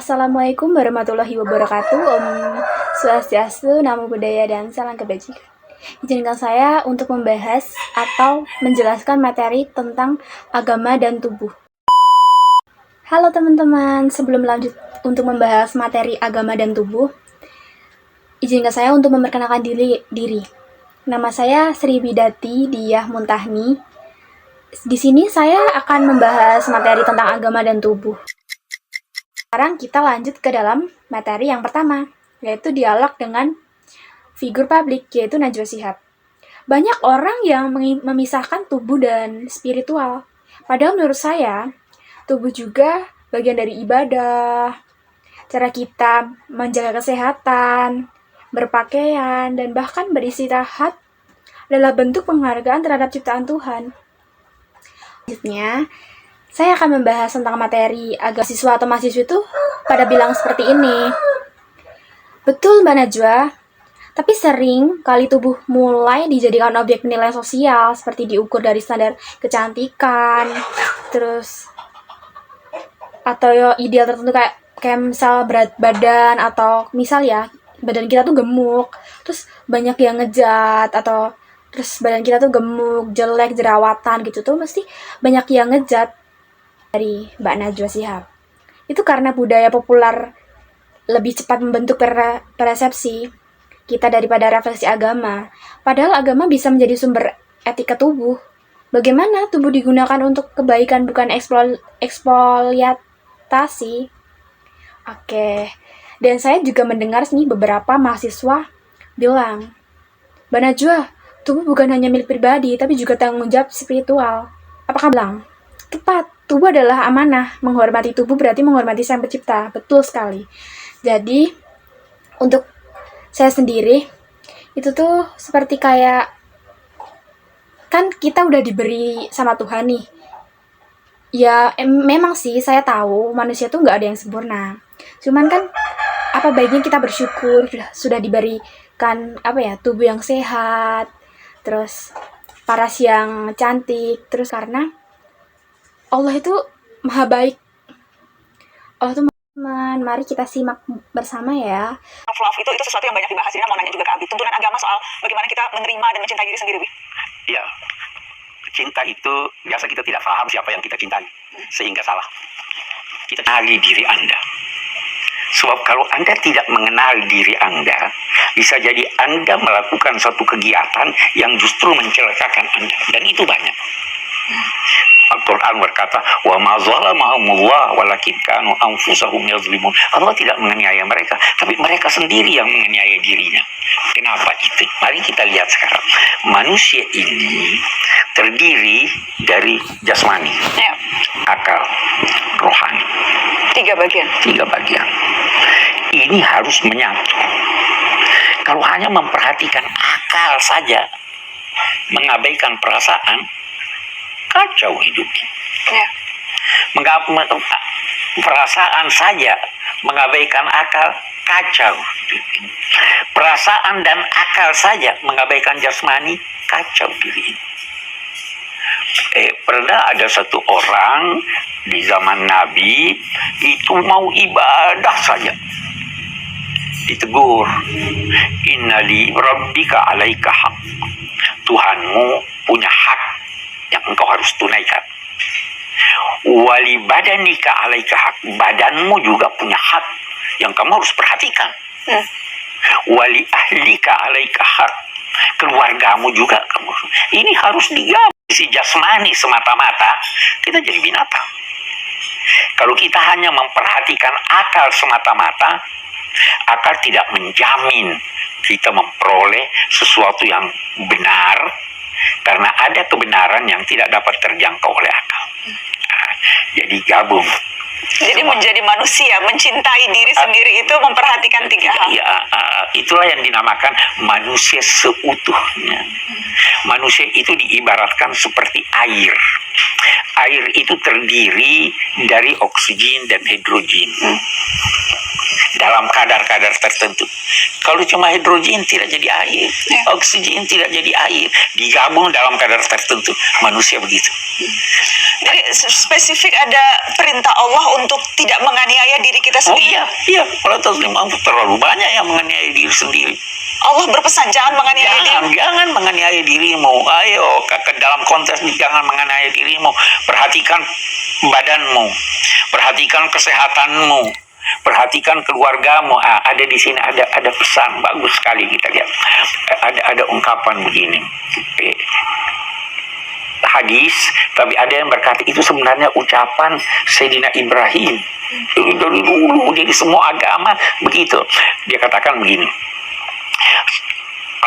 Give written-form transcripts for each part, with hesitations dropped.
Assalamualaikum warahmatullahi wabarakatuh. Om Swastiastu, Namo Buddhaya, dan salam kebajikan. Izinkan saya untuk membahas atau menjelaskan materi tentang agama dan tubuh. Halo teman-teman, sebelum lanjut untuk membahas materi agama dan tubuh, izinkan saya untuk memperkenalkan diri. Nama saya Sri Widati Diyah Muntahni. Di sini saya akan membahas materi tentang agama dan tubuh. Sekarang kita lanjut ke dalam materi yang pertama, yaitu dialog dengan figur publik, yaitu Najwa Shihab. Banyak orang yang memisahkan tubuh dan spiritual. Padahal menurut saya, tubuh juga bagian dari ibadah, cara kita menjaga kesehatan, berpakaian, dan bahkan beristirahat adalah bentuk penghargaan terhadap ciptaan Tuhan. Selanjutnya, saya akan membahas tentang materi agama. Siswa atau mahasiswa itu pada bilang seperti ini. Betul Mbak Najwa, tapi sering kali tubuh mulai dijadikan objek penilaian sosial, seperti diukur dari standar kecantikan, terus atau ideal tertentu kayak misal berat badan, atau misal ya badan kita tuh gemuk, terus banyak yang ngejat, atau terus badan kita tuh gemuk, jelek, jerawatan gitu tuh mesti banyak yang ngejat dari Mbak Najwa Shihab. Itu karena budaya populer lebih cepat membentuk persepsi kita daripada refleksi agama. Padahal agama bisa menjadi sumber etika tubuh. Bagaimana tubuh digunakan untuk kebaikan, bukan eksploitasi. Oke. Dan saya juga mendengar nih beberapa mahasiswa bilang, Mbak Najwa, tubuh bukan hanya milik pribadi, tapi juga tanggung jawab spiritual. Apakah bilang? Tepat, tubuh adalah amanah. Menghormati tubuh berarti menghormati Sang Pencipta. Betul sekali. Jadi, untuk saya sendiri, itu tuh seperti kayak, kan kita udah diberi sama Tuhan nih. Ya, memang sih saya tahu manusia tuh nggak ada yang sempurna. Cuman kan, apa baiknya kita bersyukur sudah diberikan tubuh yang sehat, terus paras yang cantik, terus karena Allah itu maha baik. Allah itu teman, mari kita simak bersama ya. Love itu sesuatu yang banyak dibahas. Jadi mau nanya juga ke Abi, tuntunan agama soal bagaimana kita menerima dan mencintai diri sendiri, Bi. Ya, cinta itu biasa kita tidak paham siapa yang kita cintai, sehingga salah. Kita kenali diri Anda. Sebab kalau Anda tidak mengenal diri Anda, bisa jadi Anda melakukan suatu kegiatan yang justru mencelakakan Anda. Dan itu banyak. Al-Quran berkata, wa ma zalamahumullah walakin kanu anfusahum yazlimun. Allah tidak menganiaya mereka, tapi mereka sendiri yang menganiaya dirinya. Kenapa itu? Mari kita lihat sekarang. Manusia ini terdiri dari jasmani, akal, rohani. Tiga bagian. Ini harus menyatu. Kalau hanya memperhatikan akal saja, mengabaikan perasaan, kacau hidupnya. Perasaan saja mengabaikan akal, kacau hidupnya. Perasaan dan akal saja mengabaikan jasmani, kacau diri. Pernah ada satu orang di zaman Nabi itu mau ibadah saja, ditegur, innali rabbika alaika haq, Tuhanmu punya hak yang engkau harus tunaikan. Wali badanika alaika hak, badanmu juga punya hak yang kamu harus perhatikan. Wali ahlika alaika hak, keluargamu juga kamu. Ini harus digabung. Si jasmani semata-mata, kita jadi binatang. Kalau kita hanya memperhatikan akal semata-mata, akal tidak menjamin kita memperoleh sesuatu yang benar, karena ada kebenaran yang tidak dapat terjangkau oleh akal. Jadi gabung. Jadi menjadi manusia, mencintai diri sendiri itu memperhatikan tiga hal. Ya, itulah yang dinamakan manusia seutuhnya. Manusia itu diibaratkan seperti air. Air itu terdiri dari oksigen dan hidrogen. Dalam kadar-kadar tertentu. Kalau cuma hidrogen tidak jadi air, oksigen tidak jadi air, digabung dalam kadar tertentu. Manusia begitu. Jadi spesifik ada perintah Allah untuk tidak menganiaya diri kita Oh sendiri. iya, kalau terlalu banyak yang menganiaya diri sendiri. Allah berpesan jangan menganiaya diri. Jangan menganiaya dirimu. Ayo, ke dalam konteks ini jangan menganiaya dirimu. Perhatikan badanmu, perhatikan kesehatanmu, perhatikan keluargamu. Ada di sini ada pesan bagus sekali kita lihat. Ada ungkapan begini. Hadis, tapi ada yang berkata itu sebenarnya ucapan Sayyidina Ibrahim. Dari dulu, dari semua agama begitu. Dia katakan begini.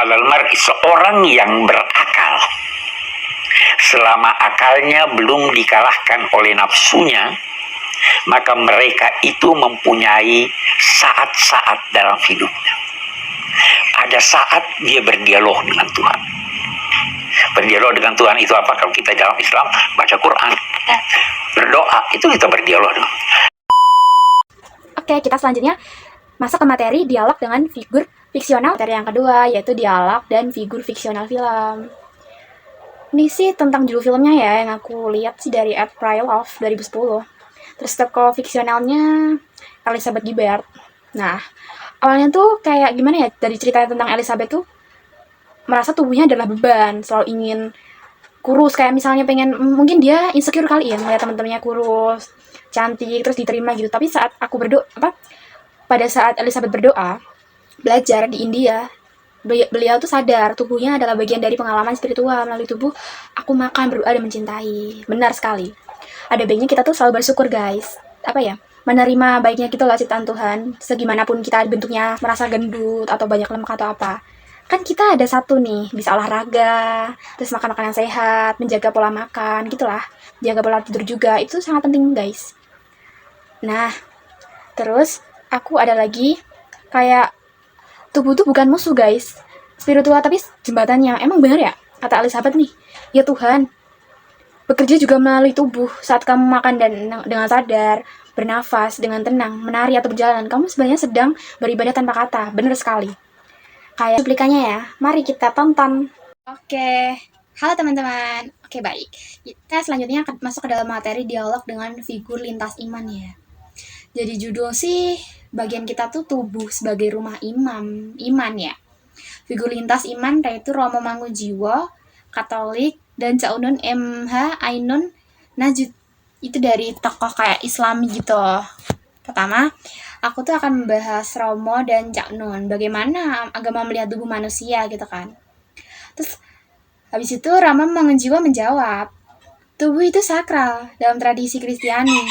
Alal mar'i, seorang yang berakal selama akalnya belum dikalahkan oleh nafsunya, maka mereka itu mempunyai saat-saat dalam hidupnya. Ada saat dia berdialog dengan Tuhan. Berdialog dengan Tuhan itu apa? Kalau kita dalam Islam baca Quran, berdoa, itu kita berdialog dengan. Oke, kita selanjutnya masuk ke materi dialog dengan figur fiksional. Materi yang kedua yaitu dialog dan figur fiksional film. Ini sih tentang judul filmnya ya, yang aku lihat sih dari April of 2010. Terus tokoh fiksionalnya Elizabeth Gilbert. Nah, awalnya tuh kayak gimana ya, dari ceritanya tentang Elizabeth tuh merasa tubuhnya adalah beban, selalu ingin kurus, kayak misalnya pengen, mungkin dia insecure kali ya melihat teman-temannya kurus, cantik, terus diterima gitu. Tapi saat aku pada saat Elizabeth berdoa, belajar di India, beliau tuh sadar tubuhnya adalah bagian dari pengalaman spiritual. Melalui tubuh aku makan, berdoa, dan mencintai. Benar sekali. Ada baiknya kita tuh selalu bersyukur, guys. Menerima baiknya kita lah ciptaan Tuhan. Segimanapun kita bentuknya, merasa gendut atau banyak lemak atau apa, kan kita ada satu nih, bisa olahraga, terus makan makanan sehat, menjaga pola makan, gitulah. Jaga pola tidur juga, itu sangat penting, guys. Nah, terus aku ada lagi, kayak tubuh tuh bukan musuh, guys. Spiritual tapi jembatannya. Emang bener ya? Kata Elizabeth nih, ya Tuhan bekerja juga melalui tubuh. Saat kamu makan dan dengan sadar, bernafas dengan tenang, menari atau berjalan, kamu sebenarnya sedang beribadah tanpa kata. Bener sekali. Kayak cuplikannya ya, mari kita tonton. Oke, halo teman-teman. Oke, baik. Kita selanjutnya akan masuk ke dalam materi dialog dengan figur lintas iman ya. Jadi judul sih, bagian kita tuh tubuh sebagai rumah iman ya. Figur lintas iman yaitu Romo Mangunjiwo, Katolik, dan Cak Unun MH Ainun Najib. Itu dari tokoh kayak Islami gitu. Pertama, aku tuh akan membahas Romo dan Cak Nun, bagaimana agama melihat tubuh manusia gitu kan. Terus habis itu Romo Mangunjiwo menjawab, tubuh itu sakral dalam tradisi Kristiani.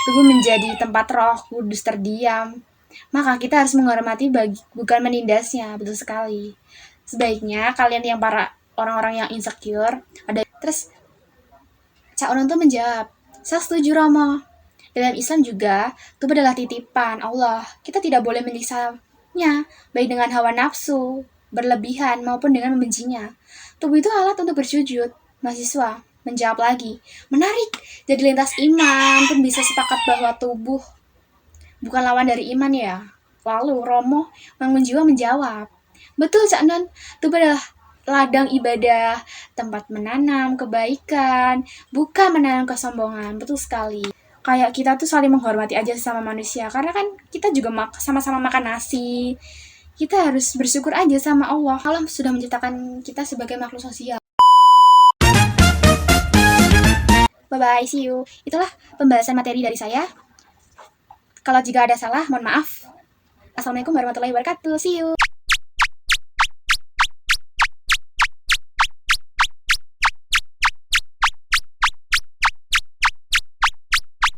Tubuh menjadi tempat roh kudus terdiam. Maka kita harus menghormati bukan menindasnya. Betul sekali. Sebaiknya kalian yang para orang-orang yang insecure ada. Terus Cak Nun tuh menjawab, saya setuju Romo. Dalam Islam juga, tubuh adalah titipan Allah. Kita tidak boleh menyiksanya, baik dengan hawa nafsu, berlebihan, maupun dengan membencinya. Tubuh itu alat untuk bersujud. Mahasiswa menjawab lagi, menarik. Jadi lintas iman pun bisa sepakat bahwa tubuh bukan lawan dari iman ya. Lalu Romo Mangunjiwo menjawab, betul Cak Nun, tubuh adalah ladang ibadah, tempat menanam kebaikan, bukan menanam kesombongan. Betul sekali. Kayak kita tuh saling menghormati aja sama manusia, karena kan kita juga sama-sama makan nasi. Kita harus bersyukur aja sama Allah. Allah sudah menciptakan kita sebagai makhluk sosial. Bye-bye, see you. Itulah pembahasan materi dari saya. Kalau jika ada salah, mohon maaf. Assalamualaikum warahmatullahi wabarakatuh. See you.